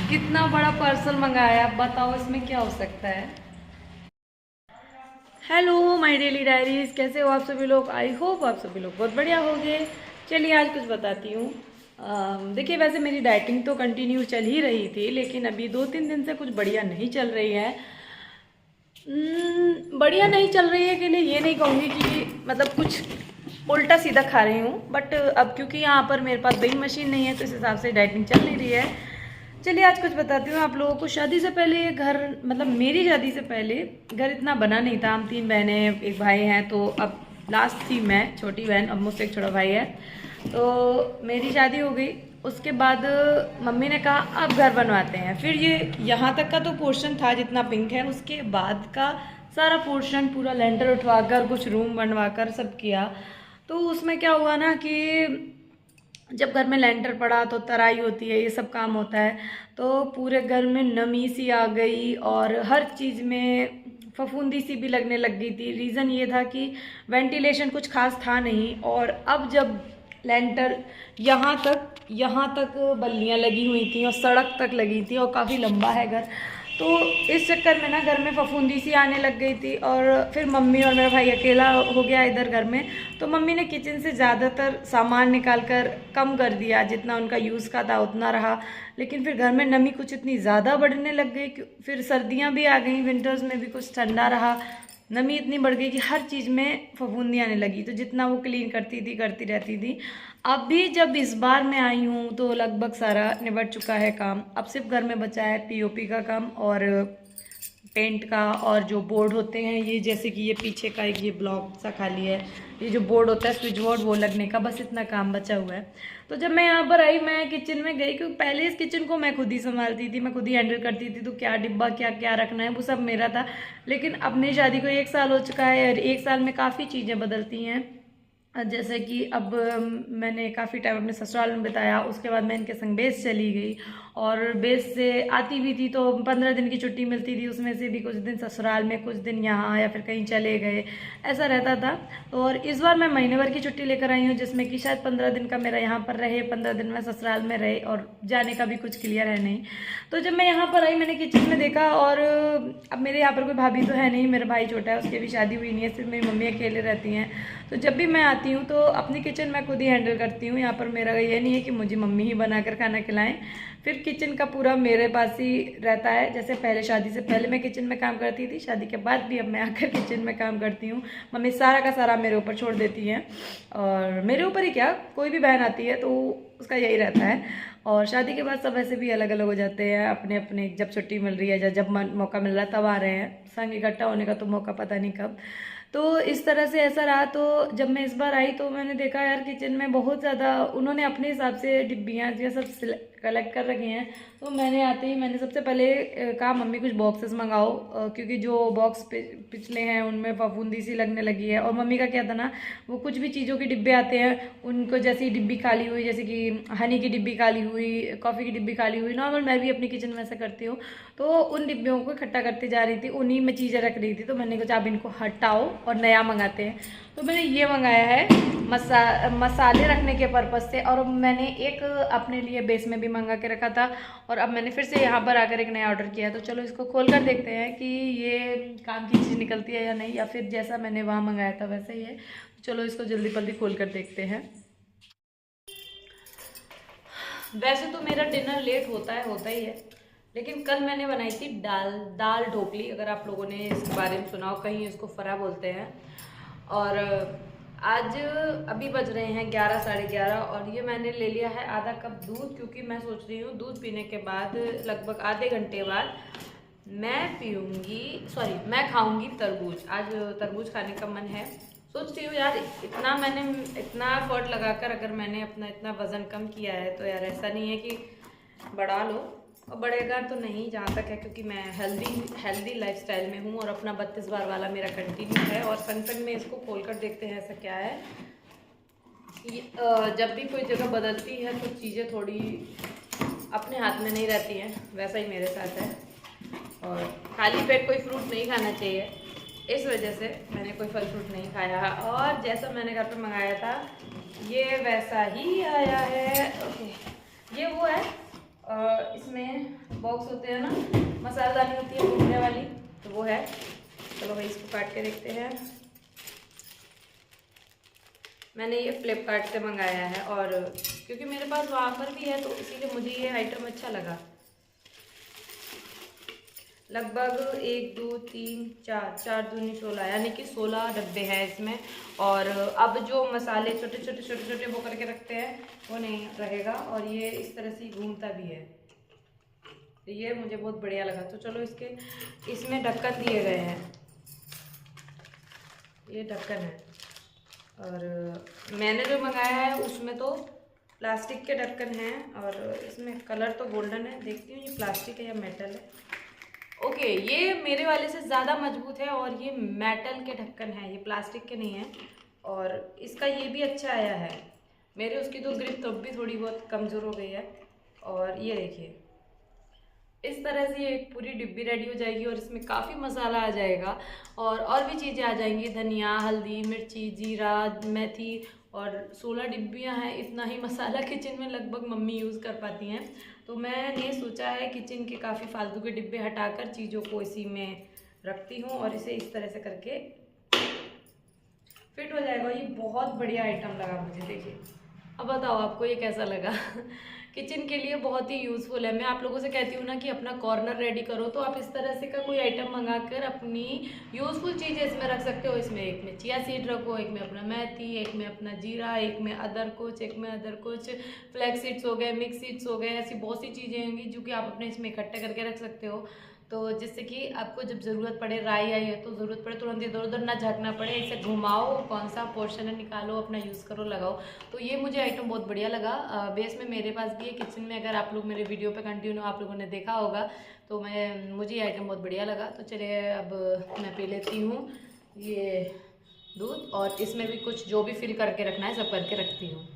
कितना बड़ा पार्सल मंगाया, बताओ इसमें क्या हो सकता है। हेलो माय डेली डायरीज, कैसे हो आप सभी लोग। आई होप आप सभी लोग बहुत बढ़िया होंगे। चलिए आज कुछ बताती हूँ। देखिए, वैसे मेरी डाइटिंग तो कंटिन्यू चल ही रही थी, लेकिन अभी 2-3 दिन से कुछ बढ़िया नहीं चल रही है। बढ़िया नहीं चल रही है के लिए ये नहीं कहूँगी कि मतलब कुछ उल्टा सीधा खा रही हूँ, बट अब क्योंकि यहाँ पर मेरे पास वेइंग मशीन नहीं है तो इस हिसाब से डाइटिंग चल नहीं रही है। चलिए आज कुछ बताती हूँ आप लोगों को। शादी से पहले घर, मतलब मेरी शादी से पहले घर इतना बना नहीं था। हम 3 बहनें, एक भाई हैं, तो अब लास्ट थी मैं, छोटी बहन, अब मुझसे एक छोटा भाई है। तो मेरी शादी हो गई, उसके बाद मम्मी ने कहा अब घर बनवाते हैं। फिर ये यहाँ तक का तो पोर्शन था जितना पिंक है, उसके बाद का सारा पोर्शन पूरा लेंटर उठवाकर कुछ रूम बनवाकर सब किया। तो उसमें क्या हुआ ना कि जब घर में लेंटर पड़ा तो तराई होती है, ये सब काम होता है, तो पूरे घर में नमी सी आ गई और हर चीज़ में फफूंदी सी भी लगने लग गई थी। रीज़न ये था कि वेंटिलेशन कुछ खास था नहीं, और अब जब लेंटर यहाँ तक बल्लियाँ लगी हुई थी और सड़क तक लगी थी और काफ़ी लंबा है घर, तो इस चक्कर में ना घर में फफूंदी सी आने लग गई थी। और फिर मम्मी और मेरा भाई अकेला हो गया इधर घर में, तो मम्मी ने किचन से ज़्यादातर सामान निकाल कर कम कर दिया, जितना उनका यूज़ का था उतना रहा। लेकिन फिर घर में नमी कुछ इतनी ज़्यादा बढ़ने लग गई, फिर सर्दियाँ भी आ गई, विंटर्स में भी कुछ ठंडा रहा, नमी इतनी बढ़ गई कि हर चीज़ में फफूंदी आने लगी। तो जितना वो क्लीन करती थी करती रहती थी। अभी जब इस बार मैं आई हूँ तो लगभग सारा निबट चुका है काम। अब सिर्फ घर में बचा है पीओपी का काम और पेंट का, और जो बोर्ड होते हैं ये, जैसे कि ये पीछे का एक ये ब्लॉक सा खाली है, ये जो बोर्ड होता है स्विच बोर्ड, वो लगने का, बस इतना काम बचा हुआ है। तो जब मैं यहाँ पर आई, मैं किचन में गई, क्योंकि पहले इस किचन को मैं खुद ही संभालती थी, मैं खुद ही हैंडल करती थी, तो क्या डिब्बा क्या क्या रखना है वो सब मेरा था। लेकिन अब मेरी शादी को 1 साल हो चुका है और 1 साल में काफ़ी चीज़ें बदलती हैं। जैसे कि अब मैंने काफ़ी टाइम अपने ससुराल में बिताया, उसके बाद मैं इनके संग बेस चली गई, और बेस से आती भी थी तो 15 दिन की छुट्टी मिलती थी, उसमें से भी कुछ दिन ससुराल में, कुछ दिन यहाँ, या फिर कहीं चले गए, ऐसा रहता था। और इस बार मैं महीने भर की छुट्टी लेकर आई हूँ, जिसमें कि शायद 15 दिन का मेरा यहाँ पर रहे, 15 दिन मैं ससुराल में रहे, और जाने का भी कुछ क्लियर है नहीं। तो जब मैं यहाँ पर आई, मैंने किचन में देखा, और अब मेरे यहाँ पर कोई भाभी तो है नहीं, मेरा भाई छोटा है, उसकी भी शादी हुई नहीं है, सिर्फ मेरी मम्मी अकेले रहती हैं। तो जब भी मैं आती हूँ तो अपनी किचन मैं खुद ही हैंडल करती हूँ। यहाँ पर मेरा ये नहीं है कि मुझे मम्मी ही बनाकर खाना खिलाएं, फिर किचन का पूरा मेरे पास ही रहता है। जैसे पहले, शादी से पहले मैं किचन में काम करती थी, शादी के बाद भी अब मैं आकर किचन में काम करती हूँ। मम्मी सारा का सारा मेरे ऊपर छोड़ देती हैं, और मेरे ऊपर ही क्या, कोई भी बहन आती है तो उसका यही रहता है। और शादी के बाद सब ऐसे भी अलग अलग हो जाते हैं, अपने अपने जब छुट्टी मिल रही है या जब मौका मिल रहा है तब आ रहे हैं, संग इकट्ठा होने का तो मौका पता नहीं कब। तो इस तरह से ऐसा रहा। तो जब मैं इस बार आई तो मैंने देखा यार किचन में बहुत ज़्यादा उन्होंने अपने हिसाब से डिब्बियाँ ये सब कलेक्ट कर रखी हैं। तो मैंने आते ही मैंने सबसे पहले कहा मम्मी कुछ बॉक्सेस मंगाओ, क्योंकि जो बॉक्स पिछले हैं उनमें फफूंदी सी लगने लगी है। और मम्मी का क्या था ना, वो कुछ भी चीज़ों के डिब्बे आते हैं उनको, जैसी डिब्बी खाली हुई, जैसे कि हनी की डिब्बी खाली हुई, कॉफ़ी की डिब्बी खाली हुई, नॉर्मल मैं भी अपनी किचन में ऐसा करती हूँ, तो उन डिब्बियों को इकट्ठा करती जा रही थी, उन्हीं में चीज़ें रख रही थी। तो मैंने कहा अब इनको हटाओ और नया मंगाते हैं। तो मैंने ये मंगाया है मसाले रखने के पर्पज़ से, और मैंने एक अपने लिए बेस में भी मंगा के रखा था, और अब मैंने फिर से यहाँ पर आकर एक नया ऑर्डर किया। तो चलो इसको खोल कर देखते हैं कि ये काम की चीज़ निकलती है या नहीं, या फिर जैसा मैंने वहाँ मंगाया था वैसा ही है। चलो इसको जल्दी जल्दी खोल कर देखते हैं। वैसे तो मेरा डिनर लेट होता ही है, लेकिन कल मैंने बनाई थी दाल ढोकली, अगर आप लोगों ने इसके बारे में सुना हो, कहीं इसको फरा बोलते हैं। और आज अभी बज रहे हैं 11 साढ़े 11, और ये मैंने ले लिया है आधा कप दूध, क्योंकि मैं सोच रही हूँ दूध पीने के बाद लगभग आधे घंटे बाद मैं खाऊंगी तरबूज। आज तरबूज खाने का मन है। सोच रही हूँ यार, इतना एफर्ट लगाकर अगर मैंने अपना इतना वज़न कम किया है, तो यार ऐसा नहीं है कि बढ़ा लो, और बढ़ेगा तो नहीं जहाँ तक है, क्योंकि मैं हेल्दी लाइफस्टाइल में हूँ, और अपना 32 बार वाला मेरा कंटिन्यू है। और संग में इसको खोल कर देखते हैं ऐसा क्या है। जब भी कोई जगह बदलती है तो चीज़ें थोड़ी अपने हाथ में नहीं रहती हैं, वैसा ही मेरे साथ है। और खाली पेट कोई फ्रूट नहीं खाना चाहिए, इस वजह से मैंने कोई फल फ्रूट नहीं खाया। और जैसा मैंने घर पे मंगाया था ये वैसा ही आया है। ओके, ये वो है, इसमें बॉक्स होते हैं ना, मसालेदानी होती है भूनने वाली, तो वो है। चलो भाई इसको काट के देखते हैं। मैंने ये फ्लिपकार्ट से मंगाया है और क्योंकि मेरे पास वहाँ पर भी है तो इसीलिए मुझे ये आइटम अच्छा लगा। लगभग 1 2 3 4 दूनी 16 यानी कि 16 डब्बे हैं इसमें। और अब जो मसाले छोटे छोटे वो करके रखते हैं वो नहीं रहेगा और ये इस तरह से घूमता भी है। तो ये मुझे बहुत बढ़िया लगा। तो चलो इसमें ढक्कन दिए गए हैं, ये ढक्कन है। और मैंने जो मंगाया है उसमें तो प्लास्टिक के ढक्कन हैं और इसमें कलर तो गोल्डन है। देखती हूँ ये प्लास्टिक है या मेटल है। ओके, ये मेरे वाले से ज़्यादा मजबूत है और ये मेटल के ढक्कन है, ये प्लास्टिक के नहीं है। और इसका ये भी अच्छा आया है। मेरे उसकी तो ग्रिप तब भी थोड़ी बहुत कमज़ोर हो गई है। और ये देखिए इस तरह से ये पूरी डिब्बी रेडी हो जाएगी और इसमें काफ़ी मसाला आ जाएगा और भी चीज़ें आ जाएंगी, धनिया, हल्दी, मिर्ची, जीरा, मेथी। और 16 डिब्बियाँ हैं, इतना ही मसाला किचन में लगभग मम्मी यूज़ कर पाती हैं। तो मैंने सोचा है किचन के काफ़ी फालतू के डिब्बे हटाकर चीज़ों को इसी में रखती हूँ और इसे इस तरह से करके फिट हो जाएगा। ये बहुत बढ़िया आइटम लगा मुझे। देखिए अब बताओ आपको ये कैसा लगा। किचन के लिए बहुत ही यूज़फुल है। मैं आप लोगों से कहती हूँ ना कि अपना कॉर्नर रेडी करो, तो आप इस तरह से का कोई आइटम मंगाकर अपनी यूज़फुल चीज़ें इसमें रख सकते हो। इसमें एक में चिया सीड रखो, एक में अपना मेथी, एक में अपना जीरा, एक में अदर कुछ फ्लैक्स सीड्स हो गए, मिक्स सीड्स हो गए, ऐसी बहुत सी चीज़ें होंगी जो कि आप अपने इसमें इकट्ठे करके रख सकते हो। तो जिससे कि आपको जब ज़रूरत पड़े, राई आई है तो ज़रूरत पड़े तुरंत इधर उधर ना झाँकना पड़े, इसे घुमाओ, कौन सा पोर्शन है निकालो, अपना यूज़ करो, लगाओ। तो ये मुझे आइटम बहुत बढ़िया लगा। बेस में मेरे पास भी है किचन में, अगर आप लोग मेरे वीडियो पे कंटिन्यू आप लोगों ने देखा होगा तो मुझे ये आइटम बहुत बढ़िया लगा। तो चलिए अब मैं पी लेती हूँ ये दूध और इसमें भी कुछ जो भी फिल करके रखना है सब करके रखती हूँ।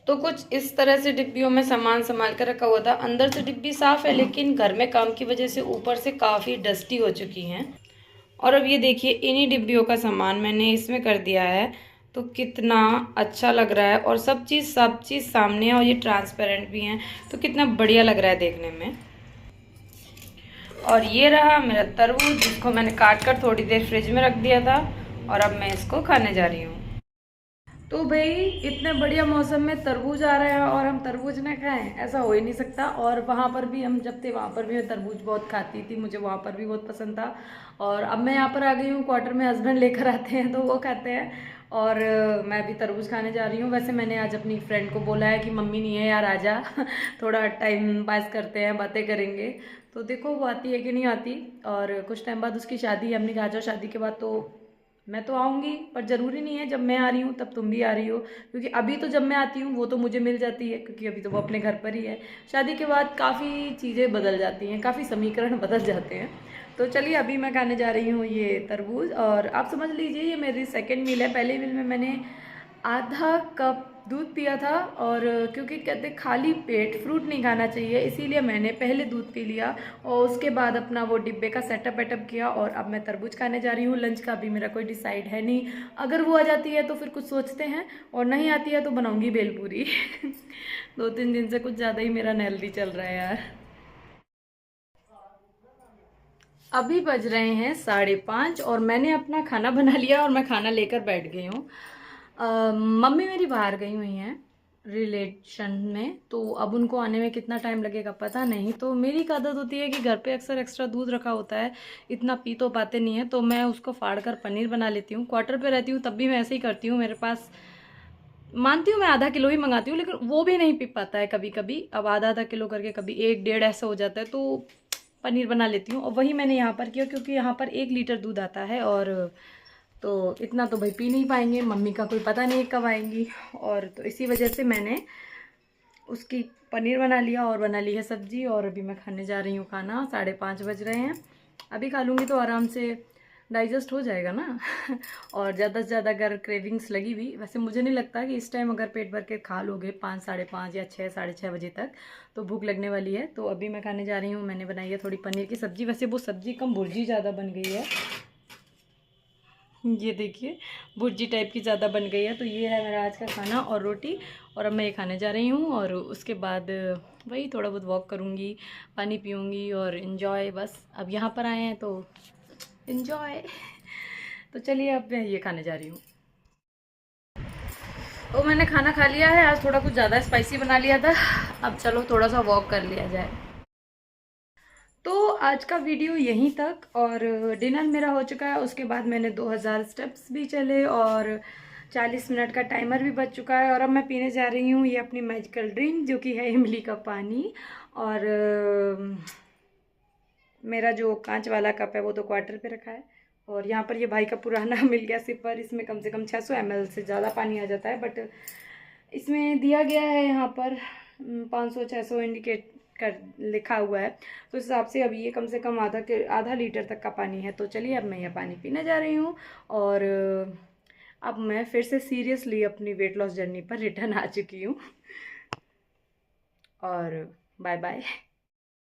तो कुछ इस तरह से डिब्बियों में सामान संभाल कर रखा हुआ था। अंदर से डिब्बी साफ़ है लेकिन घर में काम की वजह से ऊपर से काफ़ी डस्टी हो चुकी हैं। और अब ये देखिए इन्हीं डिब्बियों का सामान मैंने इसमें कर दिया है, तो कितना अच्छा लग रहा है और सब चीज़ सामने है और ये ट्रांसपेरेंट भी हैं, तो कितना बढ़िया लग रहा है देखने में। और ये रहा मेरा तरबूज जिसको मैंने काट कर थोड़ी देर फ्रिज में रख दिया था और अब मैं इसको खाने जा रही हूँ। तो भाई इतने बढ़िया मौसम में तरबूज आ रहा है और हम तरबूज ना खाएं, ऐसा हो ही नहीं सकता। और वहाँ पर भी हम जब थे वहाँ पर भी मैं तरबूज बहुत खाती थी, मुझे वहाँ पर भी बहुत पसंद था। और अब मैं यहाँ पर आ गई हूँ, क्वार्टर में हस्बैंड लेकर आते हैं तो वो खाते हैं और मैं भी तरबूज खाने जा रही हूँ। वैसे मैंने आज अपनी फ्रेंड को बोला है कि मम्मी नहीं है यार, आजा थोड़ा टाइम पास करते हैं, बातें करेंगे। तो देखो वो आती है कि नहीं आती। और कुछ टाइम बाद उसकी शादी है, हमने कहा जाओ शादी के बाद, तो मैं तो आऊँगी पर ज़रूरी नहीं है जब मैं आ रही हूँ तब तुम भी आ रही हो, क्योंकि अभी तो जब मैं आती हूँ वो तो मुझे मिल जाती है क्योंकि अभी तो वो अपने घर पर ही है। शादी के बाद काफ़ी चीज़ें बदल जाती हैं, काफ़ी समीकरण बदल जाते हैं। तो चलिए अभी मैं खाने जा रही हूँ ये तरबूज। और आप समझ लीजिए ये मेरी सेकेंड मील है। पहले मील में मैंने आधा कप दूध पिया था और क्योंकि कहते खाली पेट फ्रूट नहीं खाना चाहिए, इसीलिए मैंने पहले दूध पी लिया और उसके बाद अपना वो डिब्बे का सेटअप वेटअप किया और अब मैं तरबूज खाने जा रही हूँ। लंच का अभी मेरा कोई डिसाइड है नहीं, अगर वो आ जाती है तो फिर कुछ सोचते हैं और नहीं आती है तो बनाऊँगी भेलपूरी। 2-3 दिन से कुछ ज़्यादा ही मेरा अनहेल्दी चल रहा है यार। अभी बज रहे हैं 5:30 और मैंने अपना खाना बना लिया और मैं खाना लेकर बैठ गई हूँ। मम्मी मेरी बाहर गई हुई हैं रिलेशन में, तो अब उनको आने में कितना टाइम लगेगा पता नहीं। तो मेरी एक आदत होती है कि घर पे अक्सर एक्स्ट्रा दूध रखा होता है, इतना पी तो पाते नहीं है, तो मैं उसको फाड़ कर पनीर बना लेती हूँ। क्वार्टर पे रहती हूँ तब भी मैं ऐसे ही करती हूँ। मेरे पास मानती हूँ मैं आधा किलो ही मंगाती हूँ लेकिन वो भी नहीं पी पाता है कभी कभी। अब आधा किलो करके कभी 1-1.5 ऐसा हो जाता है, तो पनीर बना लेती हूँ। और वही मैंने यहाँ पर किया क्योंकि यहाँ पर 1 लीटर दूध आता है और तो इतना तो भाई पी नहीं पाएंगे, मम्मी का कोई पता नहीं कब आएंगी। और तो इसी वजह से मैंने उसकी पनीर बना लिया और बना ली है सब्जी। और अभी मैं खाने जा रही हूँ खाना। 5:30 बज रहे हैं, अभी खा लूँगी तो आराम से डाइजेस्ट हो जाएगा ना। और ज़्यादा से ज़्यादा अगर क्रेविंग्स लगी हुई, वैसे मुझे नहीं लगता कि इस टाइम अगर पेट भर के खा लोगे 5, 5:30 या 6, 6:30 बजे तक तो भूख लगने वाली है। तो अभी मैं खाने जा रही हूँ। मैंने बनाई है थोड़ी पनीर की सब्ज़ी, वैसे वो सब्ज़ी कम भुर्जी ज़्यादा बन गई है। ये देखिए भुर्जी टाइप की ज़्यादा बन गई है। तो ये है मेरा आज का खाना और रोटी, और अब मैं ये खाने जा रही हूँ। और उसके बाद वही थोड़ा बहुत वॉक करूँगी, पानी पीऊँगी और इन्जॉय। बस अब यहाँ पर आए हैं तो इन्जॉय। तो चलिए अब मैं ये खाने जा रही हूँ। तो मैंने खाना खा लिया है, आज थोड़ा कुछ ज़्यादा स्पाइसी बना लिया था। अब चलो थोड़ा सा वॉक कर लिया जाए। तो आज का वीडियो यहीं तक, और डिनर मेरा हो चुका है। उसके बाद मैंने 2000 स्टेप्स भी चले और 40 मिनट का टाइमर भी बच चुका है। और अब मैं पीने जा रही हूँ ये अपनी मैजिकल ड्रिंक, जो कि है इमली का पानी। और मेरा जो कांच वाला कप है वो तो क्वार्टर पे रखा है। और यहाँ पर ये भाई का पुराना मिल गया सिपर, इसमें कम से कम 600 ml से ज़्यादा पानी आ जाता है। बट इसमें दिया गया है यहाँ पर 500-600 इंडिकेट कर लिखा हुआ है। तो इस हिसाब से अब ये कम से कम आधा लीटर तक का पानी है। तो चलिए अब मैं यह पानी पीने जा रही हूँ। और अब मैं फिर से सीरियसली अपनी वेट लॉस जर्नी पर रिटर्न आ चुकी हूँ। और बाय बाय।